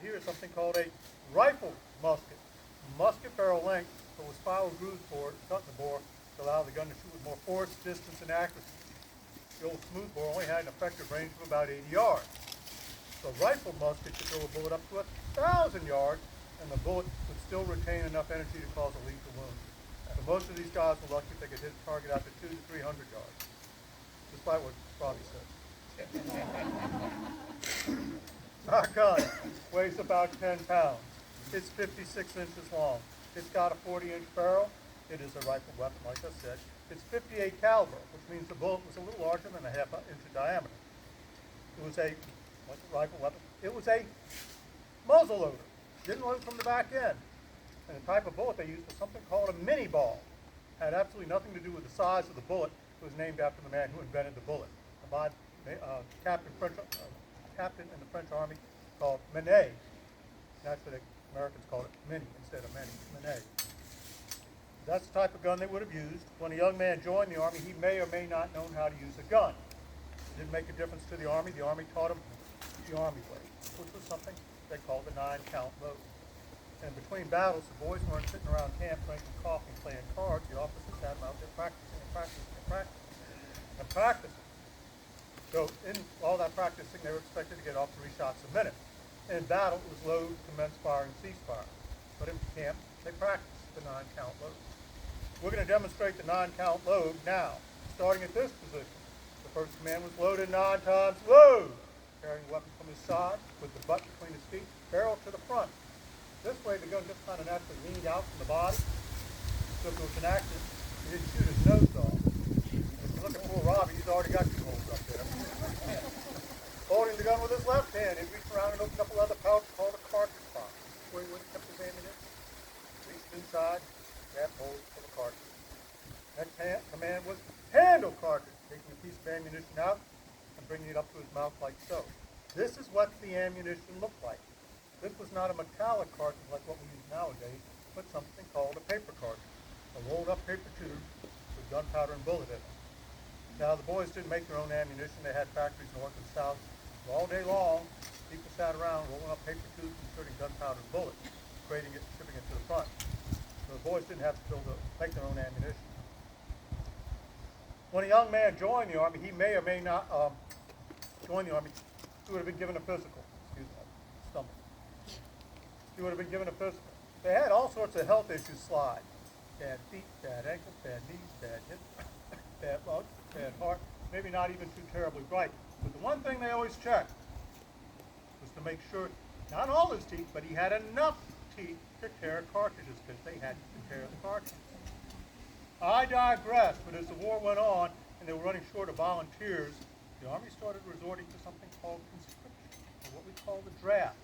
here is something called a rifle musket. Musket barrel length, but with spiral grooves for it, cut in the bore to allow the gun to shoot with more force, distance, and accuracy. The old smooth bore only had an effective range of about 80 yards. So rifle musket could throw a bullet up to 1,000 yards, and the bullet would still retain enough energy to cause a lethal wound. So most of these guys were lucky if they could hit a target out to 200 to 300 yards, despite what Robbie said. Our gun weighs about 10 pounds. It's 56 inches long. It's got a 40-inch barrel. It is a rifle weapon, like I said. It's 58 caliber, which means the bullet was a little larger than a half-inch in diameter. It was a rifle weapon. It was a muzzle loader. Didn't load from the back end. And the type of bullet they used was something called a mini ball. Had absolutely nothing to do with the size of the bullet. It was named after the man who invented the bullet, a captain in the French Army called Manet. Naturally, the Americans called it mini instead of many. Manet. That's the type of gun they would have used. When a young man joined the Army, he may or may not known how to use a gun. It didn't make a difference to the Army. The Army taught him the Army way, which was something they called the 9-count load. And between battles, the boys weren't sitting around camp drinking coffee, playing cards. The officers had them out there practicing and practicing and practicing and practicing. So in all that practicing, they were expected to get off 3 shots a minute. In battle, it was load, commence firing, cease firing. But in camp, they practiced the 9-count load. We're going to demonstrate the 9-count load now, starting at this position. The first command was loaded 9 times, load! Carrying the weapon from his side with the butt between his feet, barrel to the front. This way, the gun just kind of naturally leaned out from the body. So if it was an accident, he didn't shoot his nose off. If you look at poor Robbie, he's already got 2 holes up there. Holding the gun with his left hand, he reached around and opened up a leather pouch called a cartridge box. Where he would have kept his ammunition. Reached inside, grabbed hold of the cartridge. Next command was handle cartridge, taking a piece of ammunition out and bringing it up to his mouth like so. This is what the ammunition looked like. This was not a metallic cartridge like what we use nowadays, but something called a paper cartridge, a rolled-up paper tube with gunpowder and bullet in it. Now, the boys didn't make their own ammunition. They had factories north and south. So all day long, people sat around rolling up paper tubes, inserting gunpowder and bullets, creating it and shipping it to the front. So the boys didn't have to make their own ammunition. When a young man joined the Army, he may or may not join the Army. He would have been given a physical. Excuse me, stumble. He would have been given a physical. They had all sorts of health issues slide. Bad feet, bad ankles, bad knees, bad hips, bad lungs, bad heart. Maybe not even too terribly bright. But the one thing they always checked was to make sure, not all his teeth, but he had enough teeth to tear cartridges, because they had to tear the cartridges. I digress, but as the war went on and they were running short of volunteers, the Army started resorting to something called conscription, or what we call the draft.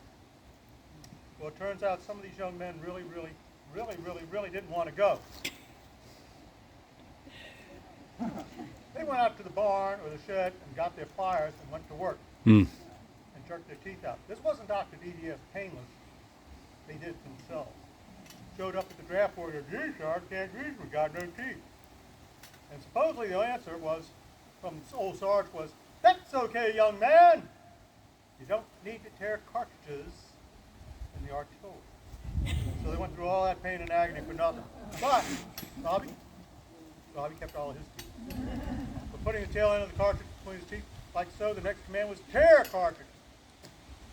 Well, it turns out some of these young men really didn't want to go. They went out to the barn or the shed and got their pliers and went to work and jerked their teeth out. This wasn't Dr. DDS painless. They did it themselves. Showed up at the draft board and said, "Gee, Sarge, can't grease, we got no teeth." And supposedly the answer was, from old Sarge was, "That's okay, young man. You don't need to tear cartridges in the artillery." So they went through all that pain and agony for nothing. But Robbie kept all of his teeth. But putting the tail end of the cartridge between his teeth, like so, the next command was tear a cartridge.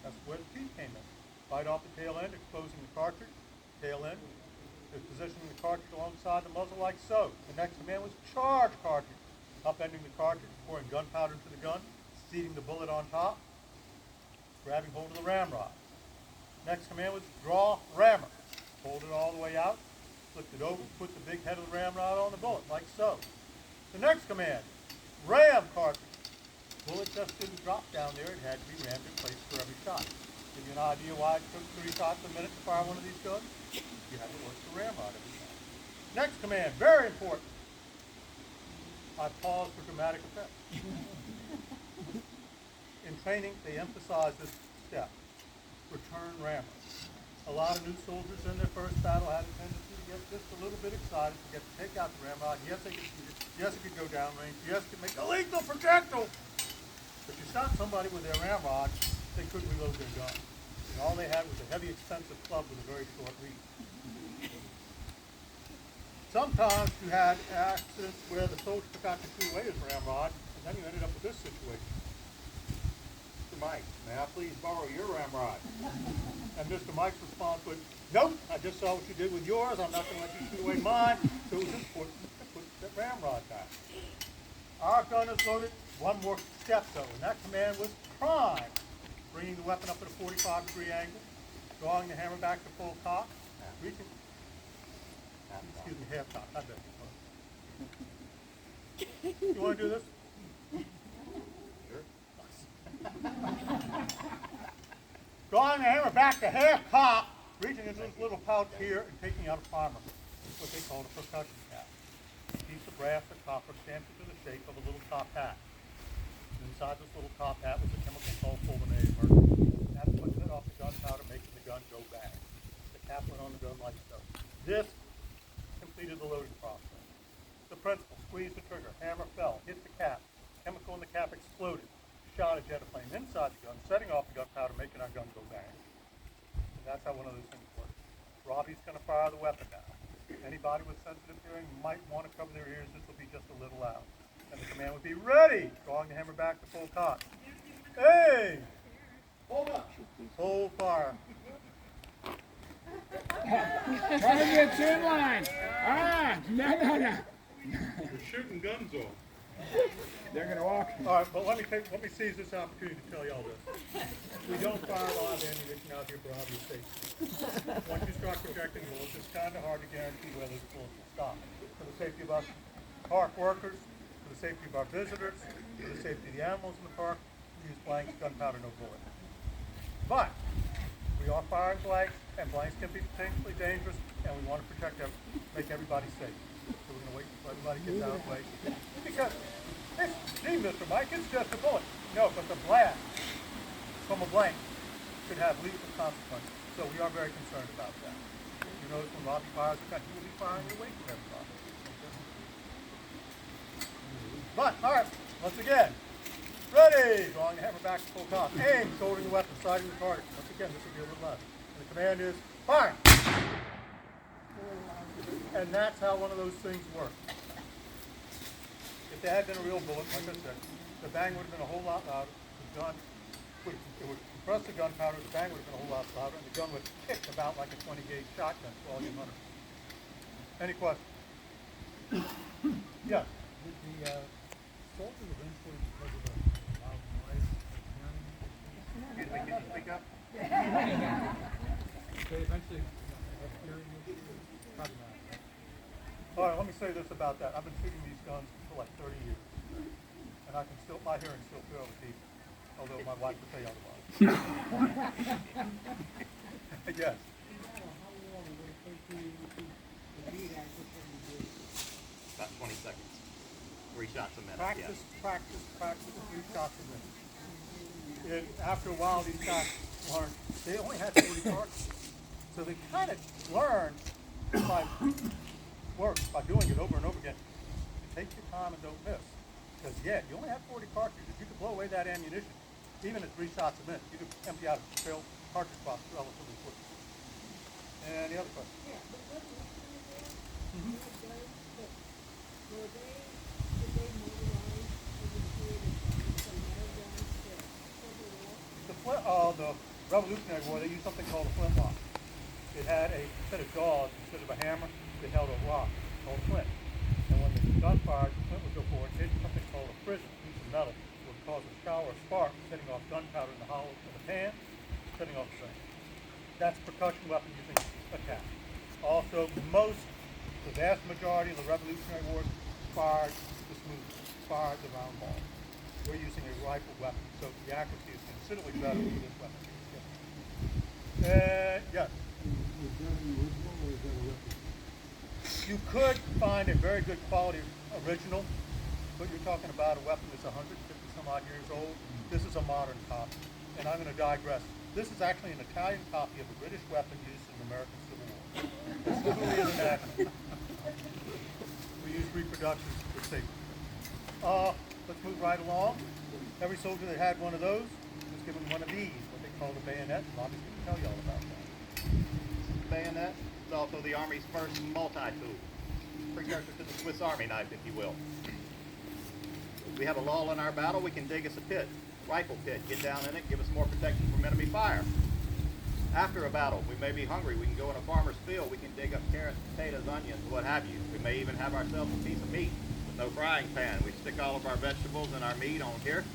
That's where the teeth came in. Bite off the tail end, exposing the cartridge, tail end, positioning the cartridge alongside the muzzle like so. The next command was charge cartridge, upending the cartridge, pouring gunpowder into the gun, seating the bullet on top, grabbing hold of the ramrod. Next command was draw rammer. Hold it all the way out, flip it over, put the big head of the ramrod on the bullet, like so. The next command, ram cartridge. Bullet just didn't drop down there, it had to be rammed in place for every shot. Give you an idea why it took 3 shots a minute to fire one of these guns? You had to work the ramrod every time. Next command, very important. I pause for dramatic effect. In training, they emphasize this step, return rammer. A lot of new soldiers in their first battle had a tendency to get just a little bit excited to get to take out the ramrod. Yes, they could shoot it. Yes, it could go downrange. Yes, it could make a lethal projectile. But you shot somebody with their ramrod, they couldn't reload their gun. The all they had was a heavy, expensive club with a very short reach. Sometimes you had accidents where the soldier forgot to shoot away his ramrod, and then you ended up with this situation. Mr. Mike, may I please borrow your ramrod? And Mr. Mike's response was, nope, I just saw what you did with yours. I'm not going to let you shoot away mine. So it was important to put that ramrod back. Our gun is loaded. One more step, though, and that command was prime. Bringing the weapon up at a 45-degree angle, drawing the hammer back to full cock, reaching. Excuse me, half cock. I bet you want to do this? Drawing the hammer back to half cock, reaching into this little pouch here and taking out a primer. This is what they call a percussion cap. A piece of brass or copper stamped into the shape of a little top hat. Inside this little top hat was a chemical called fulminated mercury. That's what set off the gunpowder, making the gun go bang. The cap went on the gun like so. This completed the loading process. The principle: squeeze the trigger, hammer fell, hit the cap, chemical in the cap exploded, shot a jet of flame inside the gun, setting off the gunpowder, making our gun go bang. And that's how one of those things works. Robbie's going to fire the weapon now. Anybody with sensitive hearing might want to cover their ears. This will be just a little loud. And the command would be ready, drawing the hammer back to full cock. Hey! Hold up. Hold fire. Try to get in line. No. We're shooting guns off. They're gonna walk. All right, but let me seize this opportunity to tell y'all this. We don't fire live ammunition out here for obvious safety. Once you start projecting bullets, it's kind of hard to guarantee whether the bullets will stop. For the safety of us park workers, for the safety of our visitors, for the safety of the animals in the park, we use blanks, gunpowder, no bullet. But we are firing blanks, and blanks can be potentially dangerous, and we want to make everybody safe. So we're going to wait until everybody gets out of the way. Because, gee, Mr. Mike, it's just a bullet. No, but the blast from a blank could have lethal consequences. So we are very concerned about that. You notice when Robbie fires a gun, he will be firing away from everybody. But, all right, once again, ready, drawing the hammer back to full cock, aim, shouldering the weapon, sighting the target. Once again, this will be a little less. And the command is, fire! And that's how one of those things works. If there had been a real bullet, like I said, the bang would have been a whole lot louder. It would compress the gunpowder, the bang would have been a whole lot louder, and the gun would kick about like a 20-gauge shotgun for all you hunters. Any questions? Yes? Did the soldiers eventually, because of the loud noise of hearing, Excuse me, can you speak up? they eventually have hearing issues? Probably not, right? All right, let me say this about that. I've been shooting these guns for like 30 years. And my hearing's still fairly decent, although my wife would say otherwise. Yes. How long would it take you to read accuracy you do? About 20 seconds. 3 shots a minute. Practice, 3 shots a minute. And after a while, these guys learned, they only had 40 cartridges. So they kind of learned by doing it over and over again. Take your time and don't miss. Because, yeah, you only have 40 cartridges. You could blow away that ammunition, even at 3 shots a minute. You could empty out a trail cartridge box relatively quickly. Any other questions? Yeah, but what was the guns that were did they motorize or was created some metal guns that cover all? The Revolutionary War, they used something called a flintlock. It had a set of jaws instead of a hammer. They held a rock called a flint. And when the gun fired, the flint would go forward, hit something called a prism, a piece of metal, would cause a shower of sparks, setting off gunpowder in the hollow of the pan, setting off the flame. That's a percussion weapon using a cap. Also, the vast majority of the Revolutionary War fired the round ball. We're using a rifle weapon, so the accuracy is considerably better with this weapon. Yes. Was that an original or is that a replica? You could find a very good quality original, but you're talking about a weapon that's 150 some odd years old. This is a modern copy, and I'm going to digress. This is actually an Italian copy of a British weapon used in the American Civil War. It's truly international. We use reproductions for safety. Let's move right along. Every soldier that had one of those was given one of these, what they call the bayonet. Obviously, tell y'all about that. Bayonet is also the Army's first multi-tool, precursor to the Swiss Army knife, if you will. If we have a lull in our battle, we can dig us a pit, rifle pit, get down in it, give us more protection from enemy fire. After a battle, we may be hungry, we can go in a farmer's field, we can dig up carrots, potatoes, onions, what have you. We may even have ourselves a piece of meat with no frying pan. We stick all of our vegetables and our meat on here.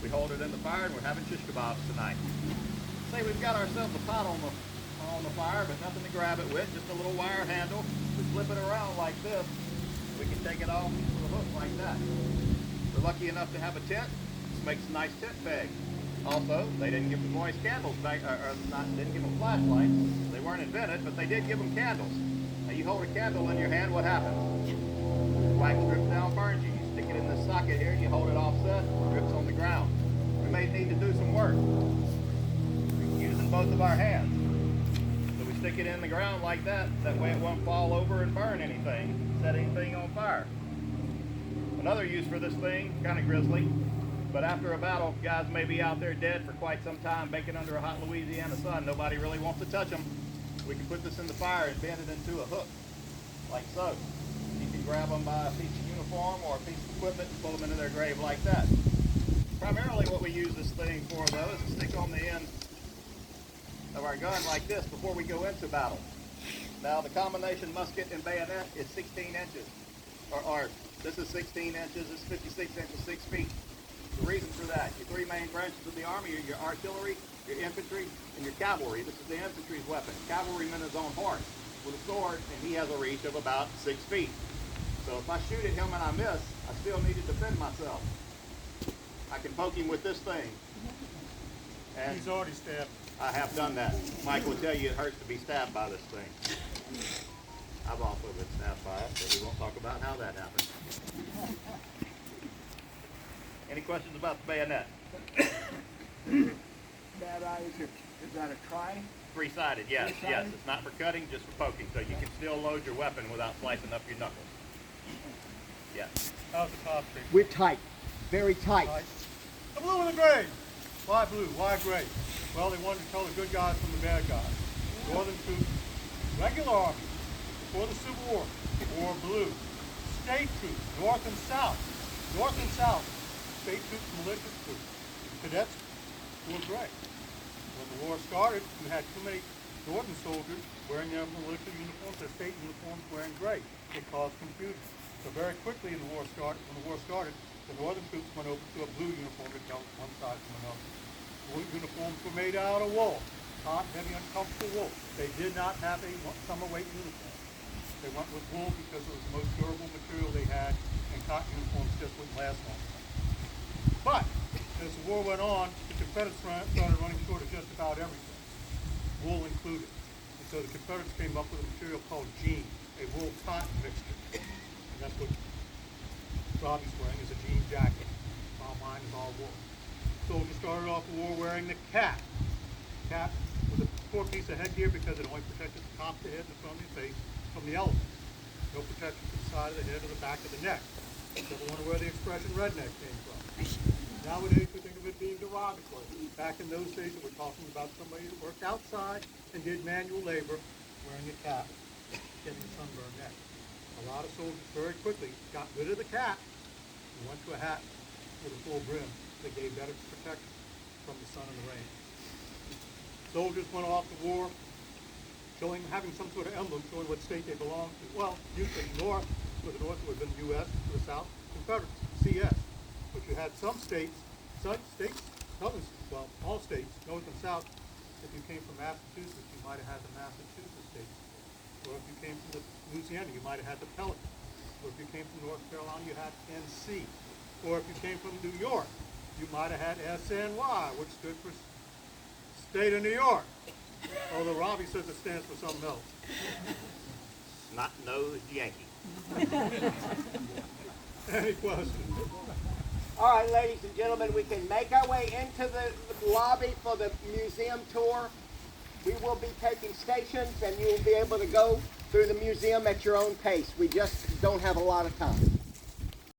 We hold it in the fire and we're having shish kebabs tonight. Say we've got ourselves a pot on the fire, but nothing to grab it with, just a little wire handle. We flip it around like this. We can take it off with a hook like that. We're lucky enough to have a tent. This makes a nice tent peg. Also, they didn't give the boys candles back, didn't give them flashlights. They weren't invented, but they did give them candles. Now you hold a candle in your hand, what happens? Wax drips down, burns you. You stick it in this socket here, you hold it offset, drips on the ground. We may need to do some work using both of our hands. So we stick it in the ground like that way it won't fall over and burn anything, set anything on fire. Another use for this thing, kind of grisly, but after a battle, guys may be out there dead for quite some time, baking under a hot Louisiana sun. Nobody really wants to touch them. We can put this in the fire and bend it into a hook, like so. You can grab them by a piece of uniform or a piece of equipment and pull them into their grave like that. Primarily what we use this thing for, though, is to stick on the end of our gun like this before we go into battle. Now, the combination musket and bayonet is 16 inches. Or this is 16 inches, this is 56 inches, 6 feet. The reason for that, your three main branches of the Army are your artillery, your infantry, and your cavalry. This is the infantry's weapon. Cavalryman is on horse with a sword, and he has a reach of about 6 feet. So if I shoot at him and I miss, I still need to defend myself. I can poke him with this thing. And He's already stabbed. I have done that. Mike will tell you it hurts to be stabbed by this thing. I've also been stabbed by it, but we won't talk about how that happened. Any questions about the bayonet? Bad eye, is that a try? Three-sided, yes, Three-sided? yes. It's not for cutting, just for poking, so you can still load your weapon without slicing up your knuckles. Yes. How's the top shape? We're tight. Very tight. Right. The blue and the gray. Why blue? Why gray? Well, they wanted to tell the good guys from the bad guys. Northern troops, regular army, before the Civil War, wore blue. State troops, north and south. North and south. State troops, militia troops. Cadets wore gray. When the war started, you had too many northern soldiers wearing their militia uniforms, their state uniforms wearing gray. It caused confusion. So very quickly when the war started, the northern troops went over to a blue uniform to tell one side from another. Blue uniforms were made out of wool, hot, heavy, uncomfortable wool. They did not have a summer weight uniform. They went with wool because it was the most durable material they had, and cotton uniforms just wouldn't last long. But as the war went on, the Confederates started running short of just about everything, wool included. And so the Confederates came up with a material called jean, a wool-cotton mixture. And that's what Robbie's wearing, is a jean jacket, while mine is all wool. Soldiers started off the war wearing the cap. Cap was a poor piece of headgear because it only protected the top of the head and the front of the face from the elements. No protection to the side of the head or the back of the neck. You ever wonder where the expression redneck came from? Nowadays we think of it being derogatory. Back in those days we're talking about somebody who worked outside and did manual labor wearing a cap, getting a sunburned neck. A lot of soldiers very quickly got rid of the cap and went to a hat with a full brim that gave better protection from the sun and the rain. Soldiers went off to war having some sort of emblem showing what state they belonged to. Well, usually north, to the north would have been U.S., to the south, Confederates, CS. But you had some states, all states, north and south. If you came from Massachusetts, you might have had the Massachusetts states. Or if you came from Louisiana, you might have had the Pelicans. Or if you came from North Carolina, you had NC. Or if you came from New York, you might have had SNY, which stood for State of New York. Although Robbie says it stands for something else. Snot-nosed Yankee. Any questions? All right, ladies and gentlemen, we can make our way into the lobby for the museum tour. We will be taking stations, and you will be able to go through the museum at your own pace. We just don't have a lot of time.